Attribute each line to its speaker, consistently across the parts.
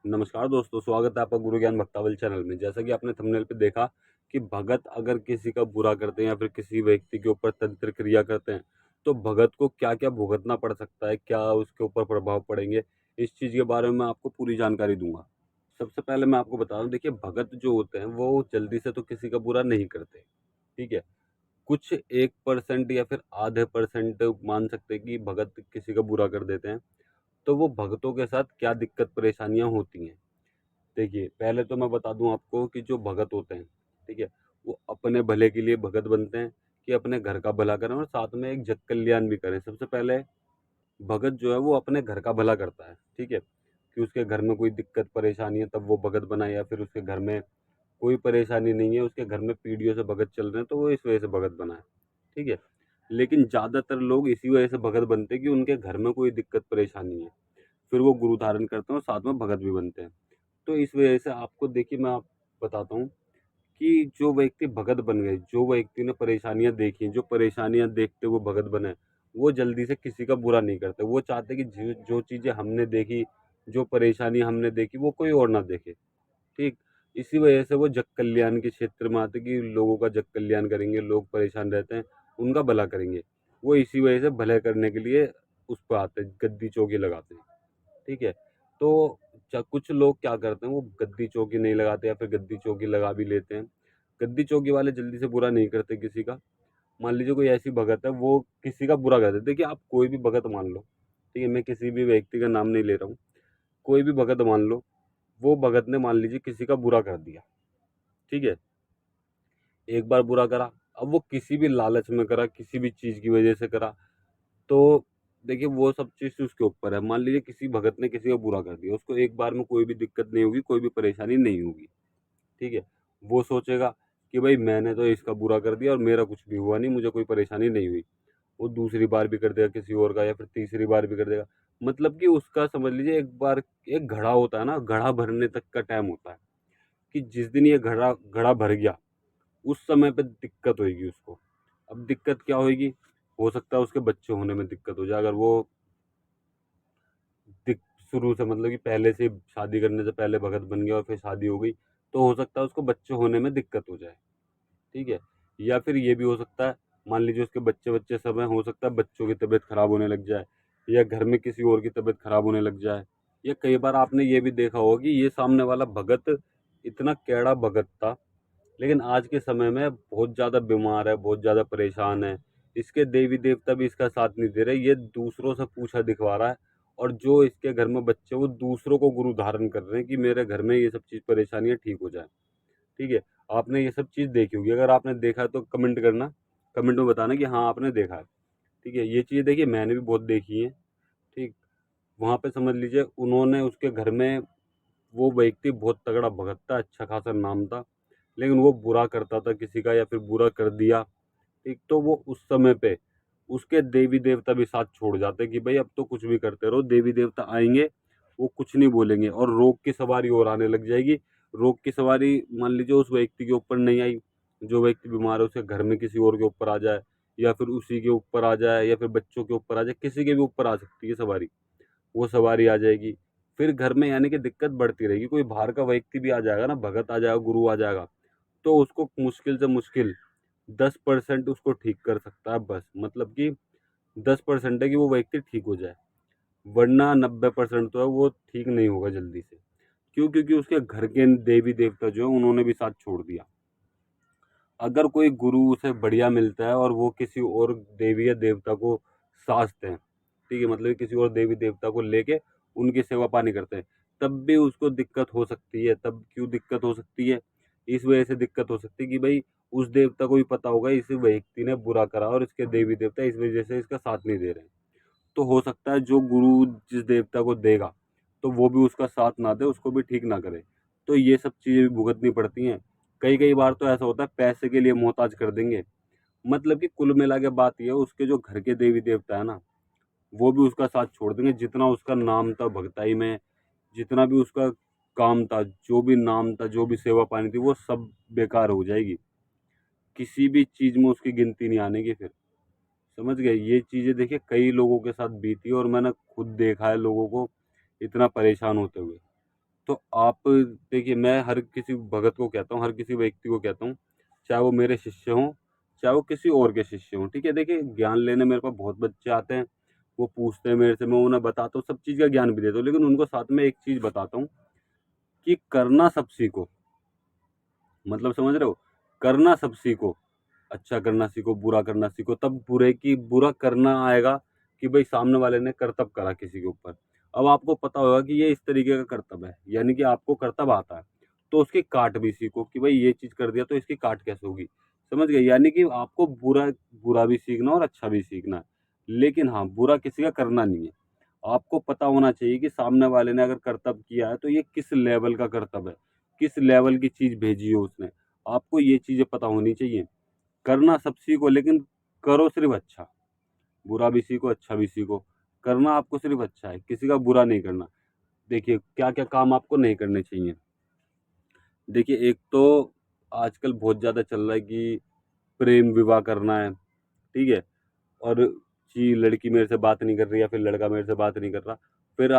Speaker 1: नमस्कार दोस्तों, स्वागत है आपका गुरु ज्ञान भक्तावल चैनल में। जैसा कि आपने थंबनेल पे देखा कि भगत अगर किसी का बुरा करते हैं या फिर किसी व्यक्ति के ऊपर तंत्र क्रिया करते हैं, तो भगत को क्या-क्या भुगतना पड़ सकता है, क्या उसके ऊपर प्रभाव पड़ेंगे, इस चीज़ के बारे में मैं आपको पूरी जानकारी दूँगा। सबसे पहले मैं आपको बता दूँ, देखिए भगत जो होते हैं वो जल्दी से तो किसी का बुरा नहीं करते, ठीक है? कुछ 1% या फिर आधे परसेंट मान सकते हैं कि भगत किसी का बुरा कर देते हैं। तो वो भगतों के साथ क्या दिक्कत परेशानियाँ होती हैं? देखिए, पहले तो मैं बता दूँ आपको कि जो भगत होते हैं, ठीक है? वो अपने भले के लिए भगत बनते हैं कि अपने घर का भला करें और साथ में एक जग कल्याण भी करें। सबसे पहले भगत जो है वो अपने घर का भला करता है, ठीक है? कि उसके घर में कोई दिक्कत परेशानी है तब वो भगत बना, या फिर उसके घर में कोई परेशानी नहीं है, उसके घर में पीढ़ियों से भगत चल रहे हैं तो वो इस वजह से भगत बना है, ठीक है? लेकिन ज़्यादातर लोग इसी वजह से भगत बनते हैं कि उनके घर में कोई दिक्कत परेशानी है। फिर वो गुरु धारण करते हैं और साथ में भगत भी बनते हैं। तो इस वजह से आपको देखिए मैं आप बताता हूँ कि जो व्यक्ति भगत बन गए, जो व्यक्ति ने परेशानियाँ देखी, जो परेशानियाँ देखते हुए भगत बने, वो जल्दी से किसी का बुरा नहीं करते। वो चाहते हैं कि जो चीज़ें हमने देखी, जो परेशानी हमने देखी, वो कोई और ना देखे, ठीक? इसी वजह से वो जग कल्याण के क्षेत्र में आते हैं कि लोगों का जग कल्याण करेंगे, लोग परेशान रहते हैं, उनका भला करेंगे। वो इसी वजह से भले करने के लिए उस पे आते हैं, गद्दी चौकी लगाते हैं। ठीक है? तो कुछ लोग क्या करते हैं, वो गद्दी चौकी नहीं लगाते या फिर गद्दी चौकी लगा भी लेते हैं। गद्दी चौकी वाले जल्दी से बुरा नहीं करते किसी का। मान लीजिए कोई ऐसी भगत है, वो किसी का बुरा कर देते। देखिए आप कोई भी भगत मान लो, ठीक है? मैं किसी भी व्यक्ति का नाम नहीं ले रहा हूँ। कोई भी भगत मान लो, वो भगत ने मान लीजिए किसी का बुरा कर दिया, ठीक है? एक बार बुरा करा, अब वो किसी भी लालच में करा, किसी भी चीज़ की वजह से करा, तो देखिए वो सब चीज़ उसके ऊपर है। मान लीजिए किसी भगत ने किसी का बुरा कर दिया, उसको एक बार में कोई भी दिक्कत नहीं होगी, कोई भी परेशानी नहीं होगी, ठीक है? वो सोचेगा कि भाई मैंने तो इसका बुरा कर दिया और मेरा कुछ भी हुआ नहीं, मुझे कोई परेशानी नहीं हुई। वो दूसरी बार भी कर देगा किसी और का, या फिर तीसरी बार भी कर देगा। मतलब कि उसका समझ लीजिए एक बार एक घड़ा होता है ना, घड़ा भरने तक का टाइम होता है, कि जिस दिन ये घड़ा घड़ा भर गया, उस समय पे दिक्कत होएगी उसको। अब दिक्कत क्या होएगी? हो सकता है उसके बच्चे होने में दिक्कत हो जाए, अगर वो दिक शुरू से मतलब कि पहले से शादी करने से पहले भगत बन गया और फिर शादी हो गई, तो हो सकता है उसको बच्चे होने में दिक्कत हो जाए, ठीक है? या फिर ये भी हो सकता है, मान लीजिए उसके बच्चे-वच्चे सब हैं, हो सकता है बच्चों की तबीयत खराब होने लग जाए, या घर में किसी और की तबीयत खराब होने लग जाए। या कई बार आपने ये भी देखा होगा कि ये सामने वाला भगत इतना कैड़ा भगत था, लेकिन आज के समय में बहुत ज़्यादा बीमार है, बहुत ज़्यादा परेशान है। इसके देवी-देवता भी इसका साथ नहीं दे रहे, ये दूसरों से पूछा दिखवा रहा है, और जो इसके घर में बच्चे, वो दूसरों को गुरु धारण कर रहे हैं कि मेरे घर में ये सब चीज़ परेशानियाँ ठीक हो जाएँ, ठीक है? आपने ये सब चीज़ देखी होगी, अगर आपने देखा है तो कमेंट करना, कमेंट में बताना कि हाँ, आपने देखा है, ठीक है? ये चीज़ें देखिए मैंने भी बहुत देखी हैं, ठीक? वहाँ पे समझ लीजिए उन्होंने उसके घर में, वो व्यक्ति बहुत तगड़ा भगत था, अच्छा खासा नाम था, लेकिन वो बुरा करता था किसी का या फिर बुरा कर दिया, ठीक? तो वो उस समय पे उसके देवी-देवता भी साथ छोड़ जाते कि भई अब तो कुछ भी करते रहो, देवी-देवता आएँगे, वो कुछ नहीं बोलेंगे, और रोग की सवारी और आने लग जाएगी। रोग की सवारी मान लीजिए उस व्यक्ति के ऊपर नहीं आई, जो व्यक्ति बीमार है उसके घर में किसी और के ऊपर आ जाए, या फिर उसी के ऊपर आ जाए, या फिर बच्चों के ऊपर आ जाए, किसी के भी ऊपर आ सकती है सवारी। वो सवारी आ जाएगी, फिर घर में यानी कि दिक्कत बढ़ती रहेगी। कोई बाहर का व्यक्ति भी आ जाएगा ना, भगत आ जाएगा, गुरु आ जाएगा, तो उसको मुश्किल से मुश्किल 10% उसको ठीक कर सकता है बस। मतलब कि 10% है कि वो व्यक्ति ठीक हो जाए, वरना 90% तो है वो ठीक नहीं होगा जल्दी से। क्यों? क्योंकि उसके घर के देवी-देवता जो हैं उन्होंने भी साथ छोड़ दिया। अगर कोई गुरु उसे बढ़िया मिलता है और वो किसी और देवी या देवता को साजते हैं, ठीक है? मतलब किसी और देवी देवता को लेके उनकी सेवा पानी करते हैं, तब भी उसको दिक्कत हो सकती है। तब क्यों दिक्कत हो सकती है? इस वजह से दिक्कत हो सकती है कि भाई उस देवता को भी पता होगा इस व्यक्ति ने बुरा करा और इसके देवी देवता इस वजह से इसका साथ नहीं दे रहे हैं। तो हो सकता है जो गुरु जिस देवता को देगा, तो वो भी उसका साथ ना दे, उसको भी ठीक ना करे। तो ये सब चीज़ें भी भुगतनी पड़ती हैं। कई-कई बार तो ऐसा होता है पैसे के लिए मोहताज कर देंगे। मतलब कि कुल मिला के बात ये है, उसके जो घर के देवी-देवता है ना, वो भी उसका साथ छोड़ देंगे। जितना उसका नाम था भगताई में, जितना भी उसका काम था, जो भी नाम था, जो भी सेवा पानी थी, वो सब बेकार हो जाएगी। किसी भी चीज़ में उसकी गिनती नहीं आने की फिर। समझ गए? ये चीज़ें देखिए कई लोगों के साथ बीती है, और मैंने खुद देखा है लोगों को इतना परेशान होते हुए। तो आप देखिए, मैं हर किसी भगत को कहता हूँ, हर किसी व्यक्ति को कहता हूँ, चाहे वो मेरे शिष्य हों, चाहे वो किसी और के शिष्य हों, ठीक है? देखिए, ज्ञान लेने मेरे पास बहुत बच्चे आते हैं, वो पूछते हैं मेरे से, मैं उन्हें बताता हूँ, सब चीज़ का ज्ञान भी देता हूँ, लेकिन उनको साथ में एक चीज़ बताता हूँ कि करना सब सीखो। मतलब समझ रहे हो? करना सब सीखो, अच्छा करना सीखो, बुरा करना सीखो, तब बुरा करना आएगा कि भाई सामने वाले ने करतब करा किसी के ऊपर। अब आपको पता होगा कि ये इस तरीके का करतब है, यानी कि आपको करतब आता है, तो उसकी काट भी सीखो कि भाई ये चीज़ कर दिया तो इसकी काट कैसे होगी, समझ गए? यानी कि आपको बुरा बुरा भी सीखना और अच्छा भी सीखना है, लेकिन हाँ, बुरा किसी का करना नहीं है। आपको पता होना चाहिए कि सामने वाले ने अगर करतब किया है तो ये किस लेवल का करतब है, किस लेवल की चीज़ भेजी है उसने, आपको ये चीज़ें पता होनी चाहिए। करना सब सीखो, लेकिन करो सिर्फ अच्छा, बुरा भी सीखो, अच्छा भी सीखो। करना आपको सिर्फ अच्छा है, किसी का बुरा नहीं करना। देखिए, क्या-क्या काम आपको नहीं करने चाहिए। देखिए, एक तो आजकल बहुत ज़्यादा चल रहा है कि प्रेम विवाह करना है, ठीक है? और कि लड़की मेरे से बात नहीं कर रही या फिर लड़का मेरे से बात नहीं कर रहा, फिर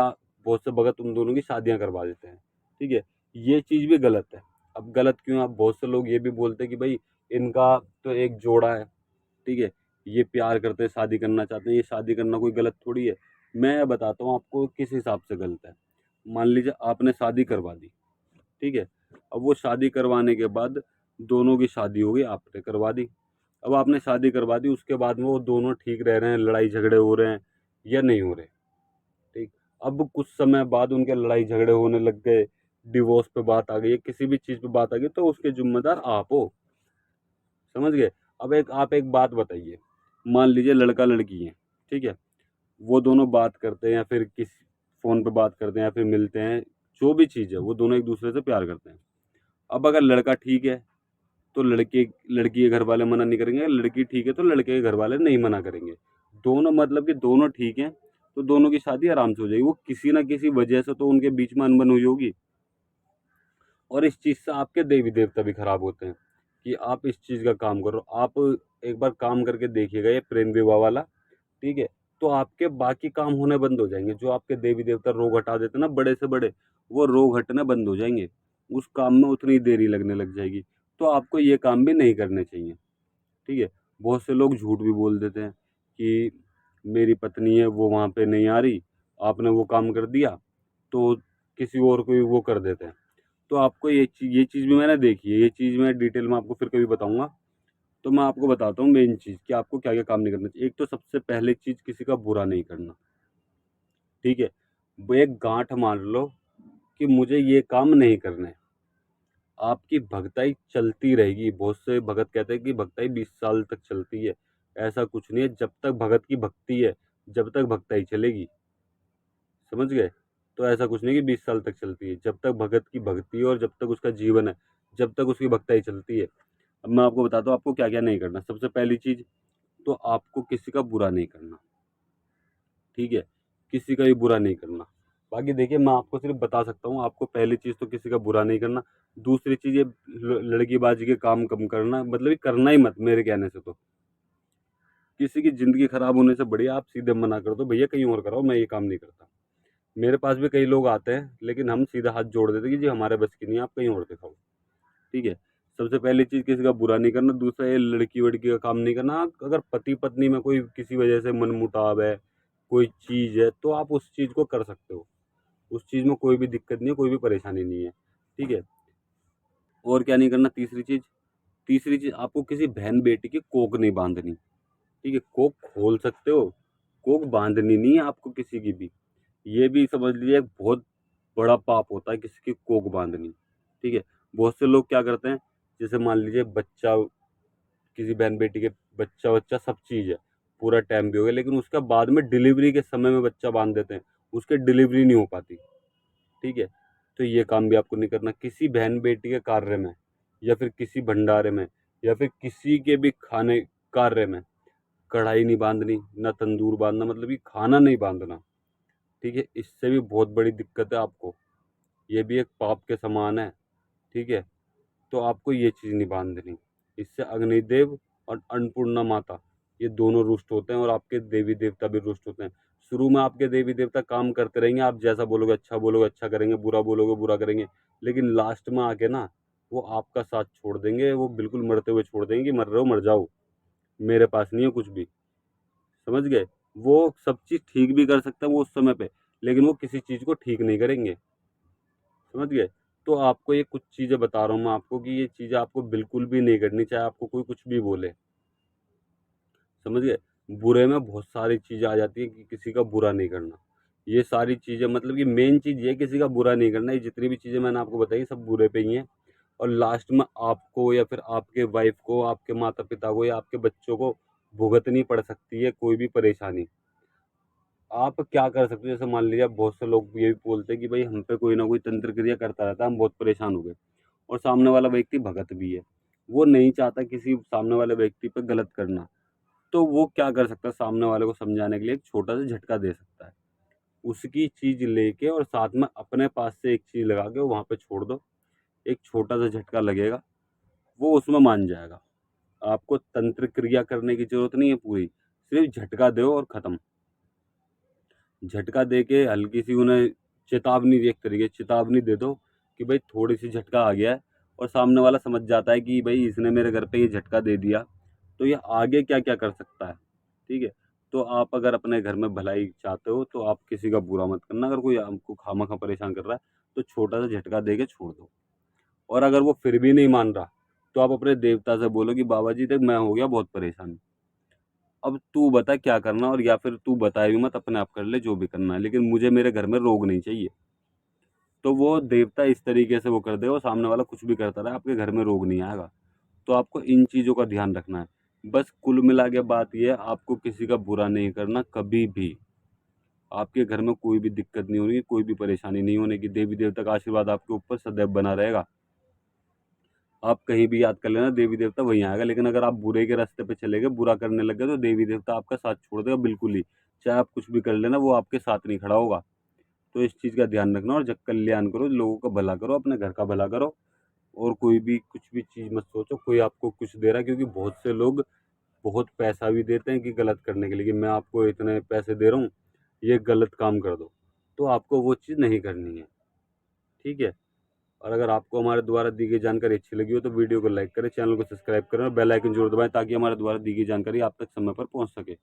Speaker 1: बहुत से भगत उन दोनों की शादियाँ करवा देते हैं, ठीक है? ये चीज़ भी गलत है। अब गलत क्यों? अब बहुत से लोग ये भी बोलते हैं कि भई इनका तो एक जोड़ा है, ठीक है? ये प्यार करते हैं, शादी करना चाहते हैं, ये शादी करना कोई गलत थोड़ी है। मैं बताता हूँ आपको किस हिसाब से गलत है। मान लीजिए आपने शादी करवा दी, ठीक है? अब वो शादी करवाने के बाद दोनों की शादी हो गई, आपने करवा दी। अब आपने शादी करवा दी, उसके बाद में वो दोनों ठीक रह रहे हैं, लड़ाई झगड़े हो रहे हैं या नहीं हो रहे, ठीक? अब कुछ समय बाद उनके लड़ाई झगड़े होने लग गए, डिवोर्स पे बात आ गई, किसी भी चीज़ पे बात आ गई, तो उसके ज़िम्मेदार आप हो, समझ गए? अब आप एक बात बताइए, मान लीजिए लड़का-लड़की हैं, ठीक है? वो दोनों बात करते हैं या फिर फ़ोन पे बात करते हैं या फिर मिलते हैं, जो भी चीज़ है, वो दोनों एक-दूसरे से प्यार करते हैं। अब अगर लड़का ठीक है, तो लड़की के घर वाले मना नहीं करेंगे, लड़की ठीक है तो लड़के के घर वाले नहीं मना करेंगे। दोनों मतलब कि दोनों ठीक हैं, तो दोनों की शादी आराम से हो जाएगी। वो किसी न किसी वजह से तो उनके बीच में अनबन हुई होगी, और इस चीज़ से आपके देवी-देवता भी खराब होते हैं कि आप इस चीज़ का काम करो। आप एक बार काम करके देखिएगा ये प्रेम विवाह वाला, ठीक है? तो आपके बाकी काम होने बंद हो जाएँगे। जो आपके देवी-देवता रोग हटा देते हैं ना बड़े से बड़े, वो रोग हटने बंद हो जाएँगे। उस काम में उतनी देरी लगने लग जाएगी। तो आपको ये काम भी नहीं करने चाहिए, ठीक है? बहुत से लोग झूठ भी बोल देते हैं कि मेरी पत्नी है वो वहाँ पे नहीं आ रही, आपने वो काम कर दिया, तो किसी और को भी वो कर देते हैं। तो आपको ये चीज़ भी मैंने देखी है, ये चीज़ मैं डिटेल में आपको फिर कभी बताऊँगा। तो मैं आपको बताता हूँ मेन चीज़ कि आपको क्या-क्या काम नहीं करना चाहिए। एक तो सबसे पहली चीज़, किसी का बुरा नहीं करना, ठीक है? वो एक गाँठ मार लो कि मुझे ये काम नहीं करने। आपकी भगताई चलती रहेगी। बहुत से भगत कहते हैं कि भगताई 20 साल तक चलती है। ऐसा कुछ नहीं है, जब तक भगत की भक्ति है, जब तक भगताई चलेगी। समझ गए? तो ऐसा कुछ नहीं कि 20 साल तक चलती है। जब तक भगत की भक्ति है और जब तक उसका जीवन है, जब तक उसकी भक्ताई चलती है। अब मैं आपको बताता हूँ आपको क्या-क्या नहीं करना। सबसे पहली चीज़, तो आपको किसी का बुरा नहीं करना, ठीक है? किसी का भी बुरा नहीं करना। बाकी देखिए, मैं आपको सिर्फ़ बता सकता हूँ, आपको पहली चीज़ तो किसी का बुरा नहीं करना। दूसरी चीज़, ये लड़कीबाज़ी के काम कम करना, मतलब ये करना ही मत मेरे कहने से तो। किसी की ज़िंदगी खराब होने से बढ़िया आप सीधे मना कर दो, भैया कहीं और कराओ, मैं ये काम नहीं करता। मेरे पास भी कई लोग आते हैं, लेकिन हम सीधा हाथ जोड़ देते हैं कि जी हमारे बस की नहीं है, आप कहीं और दिखाओ, ठीक है? सबसे पहली चीज़, किसी का बुरा नहीं करना। दूसरा, ये लड़की-वड़की का काम नहीं करना। अगर पति-पत्नी में कोई किसी वजह से मनमुटाव है, कोई चीज़ है, तो आप उस चीज़ को कर सकते हो। उस चीज़ में कोई भी दिक्कत नहीं है, कोई भी परेशानी नहीं है, ठीक है? और क्या नहीं करना, तीसरी चीज़ आपको किसी बहन-बेटी की कोख नहीं बाँधनी, ठीक है? कोख खोल सकते हो, कोख बाँधनी नहीं है आपको किसी की भी। ये भी समझ लीजिए एक बहुत बड़ा पाप होता है किसी की कोख बाँधनी, ठीक है? बहुत से लोग क्या करते हैं, जैसे मान लीजिए बच्चा, किसी बहन-बेटी के बच्चा-वच्चा सब चीज़ है, पूरा टाइम भी हो गया, लेकिन उसका बाद में डिलीवरी के समय में बच्चा बाँध देते हैं, उसकी डिलीवरी नहीं हो पाती, ठीक है? तो ये काम भी आपको नहीं करना। किसी बहन-बेटी के कार्य में या फिर किसी भंडारे में या फिर किसी के भी खाने कार्य में कढ़ाई नहीं बाँधनी, ना तंदूर बाँधना, मतलब कि खाना नहीं बाँधना, ठीक है? इससे भी बहुत बड़ी दिक्कत है आपको, ये भी एक पाप के समान है, ठीक है? तो आपको ये चीज़ नहीं बाँधनी। इससे अग्निदेव और अन्नपूर्णा माता, ये दोनों रुष्ट होते हैं और आपके देवी-देवता भी रुष्ट होते हैं। शुरू में आपके देवी देवता काम करते रहेंगे, आप जैसा बोलोगे अच्छा करेंगे, बुरा बोलोगे बुरा करेंगे, लेकिन लास्ट में आके ना वो आपका साथ छोड़ देंगे, वो बिल्कुल मरते हुए छोड़ देंगे कि मर रहे हो मर जाओ, मेरे पास नहीं है कुछ भी। समझ गए? वो सब चीज़ ठीक भी कर सकते हैं वो उस समय पे, लेकिन वो किसी चीज़ को ठीक नहीं करेंगे। समझ गए? तो आपको ये कुछ चीज़ें बता रहा हूँ मैं आपको कि ये चीज़ें आपको बिल्कुल भी नहीं करनी, चाहे आपको कोई कुछ भी बोले। समझ गए? बुरे में बहुत सारी चीज़ें आ जाती हैं कि किसी का बुरा नहीं करना। ये सारी चीज़ें मतलब कि मेन चीज़ ये है किसी का बुरा नहीं करना। ये जितनी भी चीज़ें मैंने आपको बताई सब बुरे पे ही हैं, और लास्ट में आपको या फिर आपके वाइफ़ को, आपके माता-पिता को या आपके बच्चों को भुगतनी पड़ सकती है कोई भी परेशानी। आप क्या कर सकते हो, जैसे मान लीजिए बहुत से लोग ये भी बोलते हैं कि भाई हम पे कोई ना कोई तंत्र क्रिया करता रहता है, हम बहुत परेशान हो गए, और सामने वाला व्यक्ति भगत भी है। वो नहीं चाहता किसी सामने वाले व्यक्ति पे गलत करना। तो वो क्या कर सकता है, सामने वाले को समझाने के लिए एक छोटा-सा झटका दे सकता है। उसकी चीज़ लेके और साथ में अपने पास से एक चीज़ लगा के वहाँ पे छोड़ दो। एक छोटा-सा झटका लगेगा, वो उसमें मान जाएगा। आपको तंत्र क्रिया करने की ज़रूरत नहीं है पूरी, सिर्फ़ झटका दो और ख़त्म। झटका दे के हल्की-सी उन्हें चेतावनी, एक तरीके से चेतावनी दे दो कि भाई थोड़ी-सी झटका आ गया है, और सामने वाला समझ जाता है कि भाई इसने मेरे घर पे ये झटका दे दिया, तो ये आगे क्या-क्या कर सकता है। ठीक है? तो आप अगर अपने घर में भलाई चाहते हो तो आप किसी का बुरा मत करना। अगर कोई आपको खामखा परेशान कर रहा है, तो छोटा-सा झटका दे के छोड़ दो। और अगर वो फिर भी नहीं मान रहा, तो आप अपने देवता से बोलो कि बाबा जी देख मैं हो गया बहुत परेशान। अब तू बता क्या करना, और या फिर तू बताए भी मत, अपने आप कर ले जो भी करना है, लेकिन मुझे मेरे घर में रोग नहीं चाहिए। तो वो देवता इस तरीके से वो कर देगा, और सामने वाला कुछ भी करता रहे, आपके घर में रोग नहीं आएगा। तो आपको इन चीज़ों का ध्यान रखना है। बस कुल मिला के बात ये है, आपको किसी का बुरा नहीं करना कभी भी। आपके घर में कोई भी दिक्कत नहीं होनी, कोई भी परेशानी नहीं होने की। देवी देवता का आशीर्वाद आपके ऊपर सदैव बना रहेगा। आप कहीं भी याद कर लेना, देवी देवता वहीं आएगा। लेकिन अगर आप बुरे के रास्ते पे चले गए, बुरा करने लग गए, तो देवी देवता आपका साथ छोड़ देगा बिल्कुल ही। चाहे आप कुछ भी कर लेना, वो आपके साथ नहीं खड़ा होगा। तो इस चीज़ का ध्यान रखना, और जग कल्याण करो, लोगों का भला करो, अपने घर का भला करो, और कोई भी कुछ भी चीज़ मत सोचो कोई आपको कुछ दे रहा है, क्योंकि बहुत से लोग बहुत पैसा भी देते हैं कि गलत करने के लिए, कि मैं आपको इतने पैसे दे रहा हूँ, ये गलत काम कर दो। तो आपको वो चीज़ नहीं करनी है। ठीक है? और अगर आपको हमारे द्वारा दी गई जानकारी अच्छी लगी हो तो वीडियो को लाइक करें, चैनल को सब्सक्राइब करें और बेल आइकन जरूर दबाएं, ताकि हमारे द्वारा दी गई जानकारी आप तक समय पर पहुंच सके।